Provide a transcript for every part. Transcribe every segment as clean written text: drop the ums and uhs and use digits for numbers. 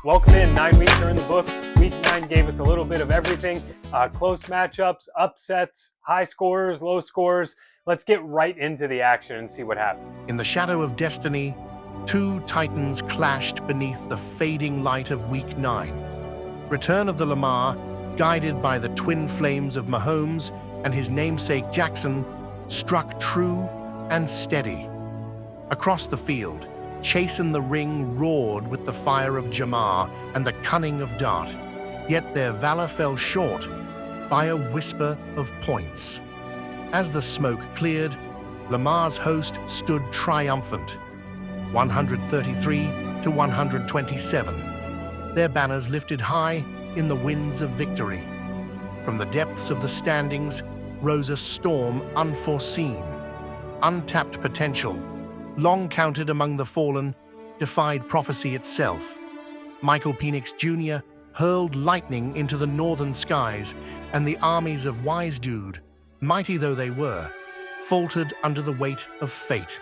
Welcome in. 9 weeks are in the books. Week 9 gave us a little bit of everything. Close matchups, upsets, high scores, low scores. Let's get right into the action and see what happened. In the shadow of destiny, two titans clashed beneath the fading light of Week 9. Return of the Lamar, guided by the twin flames of Mahomes and his namesake Jackson, struck true and steady. Across the field, Chasen the Ring roared with the fire of Jamar and the cunning of Dart, yet their valor fell short by a whisper of points. As the smoke cleared, Lamar's host stood triumphant, 133 to 127, their banners lifted high in the winds of victory. From the depths of the standings rose a storm unforeseen, untapped potential, long counted among the fallen, defied prophecy itself. Michael Penix Jr. hurled lightning into the northern skies, and the armies of Wise Dude, mighty though they were, faltered under the weight of fate.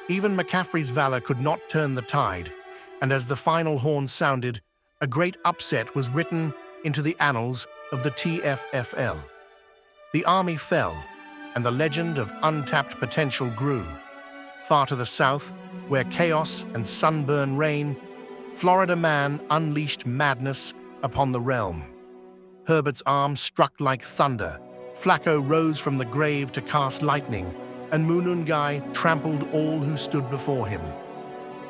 Even McCaffrey's valor could not turn the tide, and as the final horn sounded, a great upset was written into the annals of the TFFL. The army fell, and the legend of untapped potential grew. Far to the south, where chaos and sunburn reign, Florida Man unleashed madness upon the realm. Herbert's arm struck like thunder, Flacco rose from the grave to cast lightning, and Munungai trampled all who stood before him.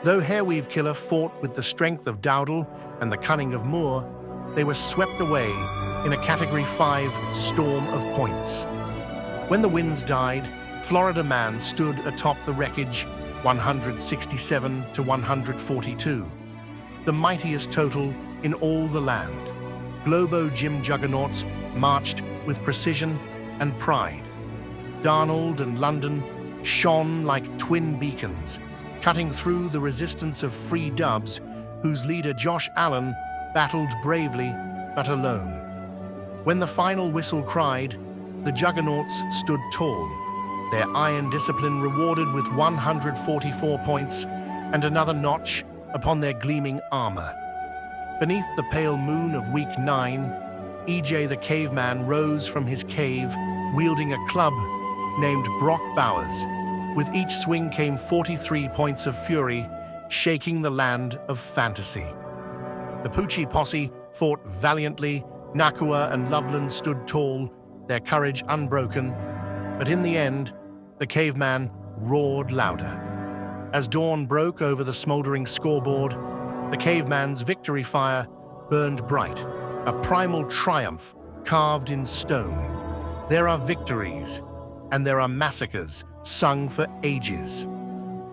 Though Hairweave Killer fought with the strength of Dowdle and the cunning of Moore, they were swept away in a Category 5 storm of points. When the winds died, Florida Man stood atop the wreckage, 167 to 142, the mightiest total in all the land. Globo Gym juggernauts marched with precision and pride. Darnold and London shone like twin beacons, cutting through the resistance of Free Dubs, whose leader Josh Allen battled bravely but alone. When the final whistle cried, the juggernauts stood tall, their iron discipline rewarded with 144 points and another notch upon their gleaming armor. Beneath the pale moon of Week 9, EJ the Caveman rose from his cave, wielding a club named Brock Bowers. With each swing came 43 points of fury, shaking the land of fantasy. The Poochie posse fought valiantly, Nakua and Loveland stood tall, their courage unbroken, but in the end, the Caveman roared louder. As dawn broke over the smoldering scoreboard, the Caveman's victory fire burned bright, a primal triumph carved in stone. There are victories, and there are massacres sung for ages.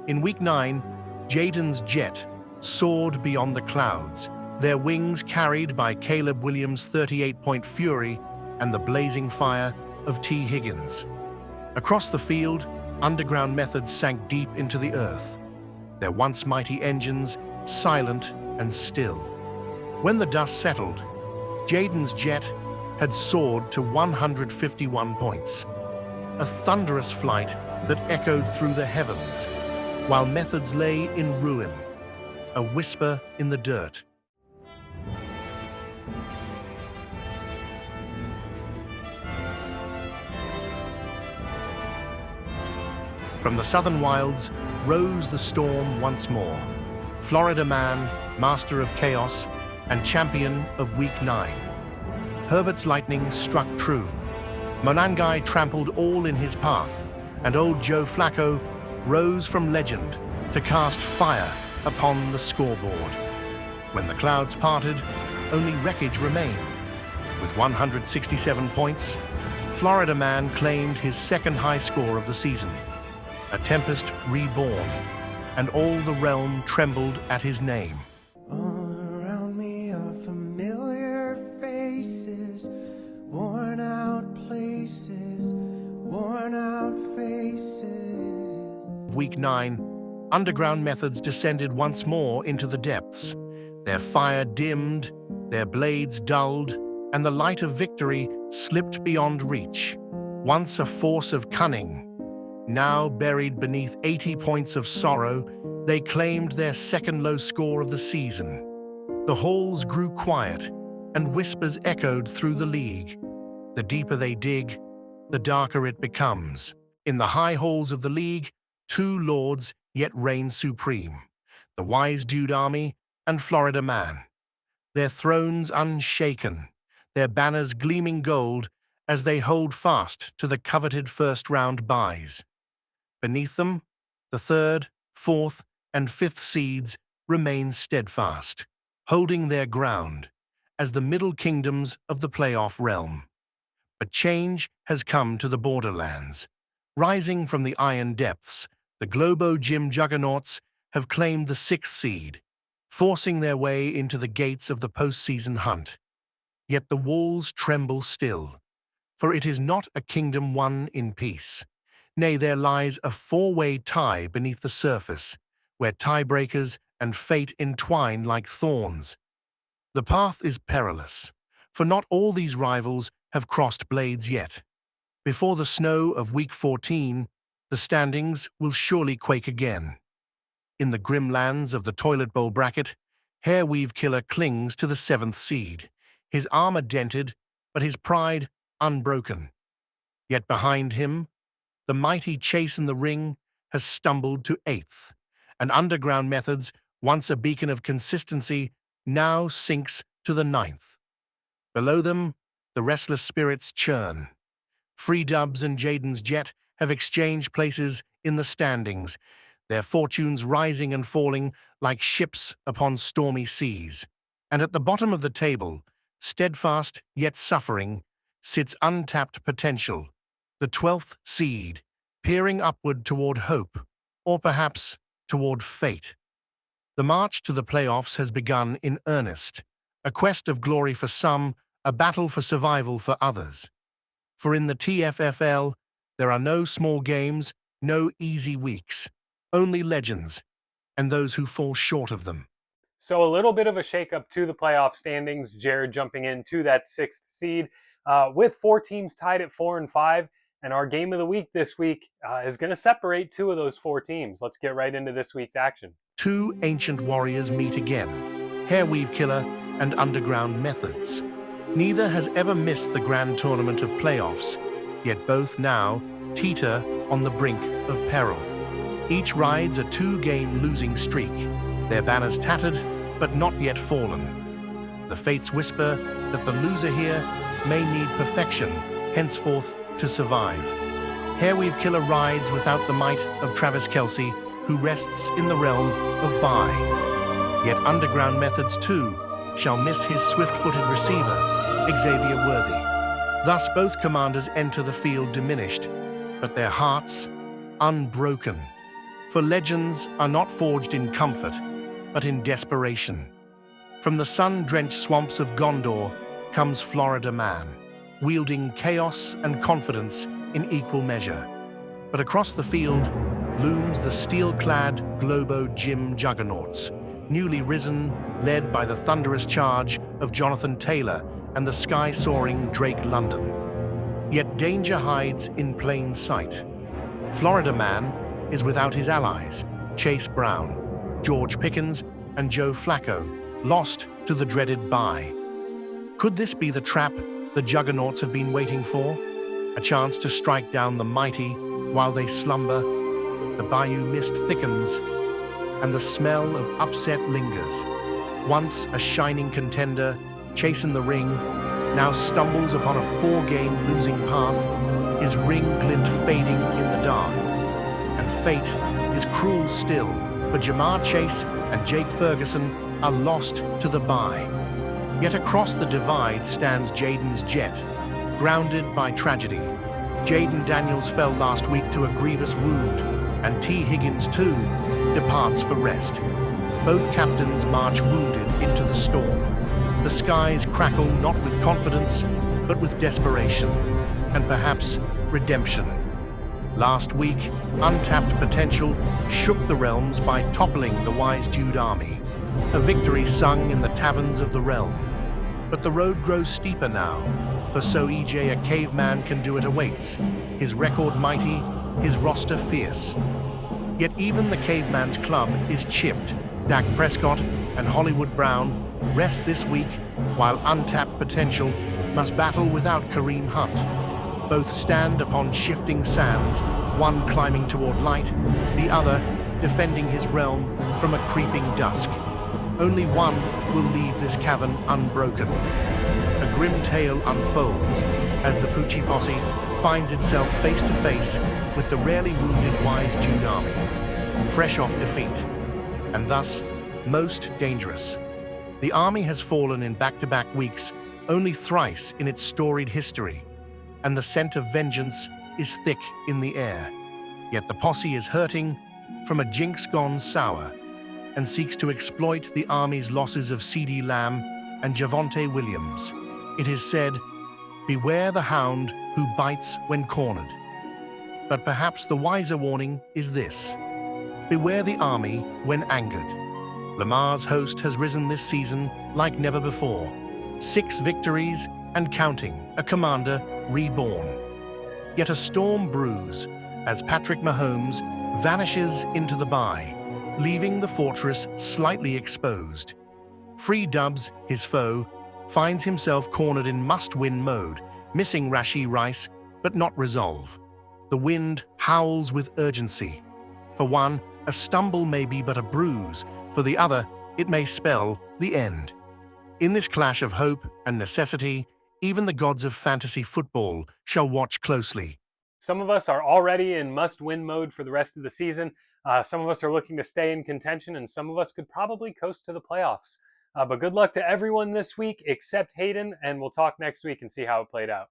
In Week 9, Jaden's jet soared beyond the clouds, their wings carried by Caleb Williams' 38-point fury and the blazing fire of T. Higgins. Across the field, underground methods sank deep into the earth, their once mighty engines silent and still. When the dust settled, Jaden's jet had soared to 151 points, a thunderous flight that echoed through the heavens, while methods lay in ruin, a whisper in the dirt. From the southern wilds rose the storm once more. Florida Man, master of chaos, and champion of Week 9. Herbert's lightning struck true. Monangai trampled all in his path, and old Joe Flacco rose from legend to cast fire upon the scoreboard. When the clouds parted, only wreckage remained. With 167 points, Florida Man claimed his second high score of the season. A tempest reborn, and all the realm trembled at his name. All around me are familiar faces, worn out places, worn out faces. Week 9, underground methods descended once more into the depths. Their fire dimmed, their blades dulled, and the light of victory slipped beyond reach. Once a force of cunning, now buried beneath 80 points of sorrow, they claimed their second low score of the season. The halls grew quiet, and whispers echoed through the league. The deeper they dig, the darker it becomes. In the high halls of the league, two lords yet reign supreme, the Wise Dude Army and Florida Man. Their thrones unshaken, their banners gleaming gold as they hold fast to the coveted first-round byes. Beneath them, the third, fourth, and fifth seeds remain steadfast, holding their ground as the middle kingdoms of the playoff realm. But change has come to the borderlands. Rising from the iron depths, the Globo Gym Juggernauts have claimed the sixth seed, forcing their way into the gates of the postseason hunt. Yet the walls tremble still, for it is not a kingdom won in peace. Nay, there lies a four-way tie beneath the surface, where tiebreakers and fate entwine like thorns. The path is perilous, for not all these rivals have crossed blades yet. Before the snow of Week 14, the standings will surely quake again. In the grim lands of the toilet bowl bracket, Hairweave Killer clings to the seventh seed, his armor dented, but his pride unbroken. Yet behind him, the mighty Chase in the Ring has stumbled to eighth, and Underground Methods, once a beacon of consistency, now sinks to the ninth. Below them, the restless spirits churn. Free Dubs and Jaden's Jet have exchanged places in the standings, their fortunes rising and falling like ships upon stormy seas. And at the bottom of the table, steadfast yet suffering, sits untapped potential, the 12th seed, peering upward toward hope, or perhaps toward fate. The march to the playoffs has begun in earnest, a quest of glory for some, a battle for survival for others. For in the TFFL, there are no small games, no easy weeks, only legends, and those who fall short of them. So a little bit of a shakeup to the playoff standings. Jared jumping into that sixth seed with four teams tied at 4 and 5. And our game of the week this week is going to separate two of those four teams. Let's get right into this week's action. Two ancient warriors meet again, Hairweave Killer and Underground Methods. Neither has ever missed the grand tournament of playoffs, yet both now teeter on the brink of peril. Each rides a two-game losing streak, their banners tattered but not yet fallen. The fates whisper that the loser here may need perfection henceforth to survive. Hairweave Killer rides without the might of Travis Kelce, who rests in the realm of bye. Yet Underground Methods too shall miss his swift-footed receiver, Xavier Worthy. Thus both commanders enter the field diminished, but their hearts unbroken. For legends are not forged in comfort, but in desperation. From the sun-drenched swamps of Gondor comes Florida Man, wielding chaos and confidence in equal measure. But across the field looms the steel-clad Globo Gym Juggernauts, newly risen, led by the thunderous charge of Jonathan Taylor and the sky-soaring Drake London. Yet danger hides in plain sight. Florida Man is without his allies, Chase Brown, George Pickens, and Joe Flacco, lost to the dreaded bye. Could this be the trap the Juggernauts have been waiting for? A chance to strike down the mighty while they slumber. The bayou mist thickens, and the smell of upset lingers. Once a shining contender, Chase in the Ring, now stumbles upon a four-game losing path, his ring glint fading in the dark. And fate is cruel still, for Jamar Chase and Jake Ferguson are lost to the bye. Yet across the divide stands Jaden's Jet, grounded by tragedy. Jaden Daniels fell last week to a grievous wound, and T. Higgins, too, departs for rest. Both captains march wounded into the storm. The skies crackle not with confidence, but with desperation, and perhaps redemption. Last week, untapped potential shook the realms by toppling the Wise Dude Army, a victory sung in the taverns of the realm. But the road grows steeper now, for so EJ a caveman can do it awaits, his record mighty, his roster fierce. Yet even the caveman's club is chipped. Dak Prescott and Hollywood Brown rests this week, while untapped potential must battle without Kareem Hunt. Both stand upon shifting sands, one climbing toward light, the other defending his realm from a creeping dusk. Only one will leave this cavern unbroken. A grim tale unfolds as the Poochie Posse finds itself face to face with the rarely wounded Wise Dude army, fresh off defeat, and thus most dangerous. The army has fallen in back-to-back weeks only thrice in its storied history, and the scent of vengeance is thick in the air. Yet the posse is hurting from a jinx gone sour and seeks to exploit the army's losses of CeeDee Lamb and Javonte Williams. It is said, beware the hound who bites when cornered. But perhaps the wiser warning is this: beware the army when angered. Lamar's host has risen this season like never before. 6 victories and counting, a commander reborn. Yet a storm brews as Patrick Mahomes vanishes into the bye, leaving the fortress slightly exposed. Free Dubs, his foe, finds himself cornered in must-win mode, missing Rashee Rice, but not resolve. The wind howls with urgency. For one, a stumble may be but a bruise. For the other, it may spell the end. In this clash of hope and necessity, even the gods of fantasy football shall watch closely. Some of us are already in must-win mode for the rest of the season. Some of us are looking to stay in contention, and some of us could probably coast to the playoffs. But good luck to everyone this week except Hayden, and we'll talk next week and see how it played out.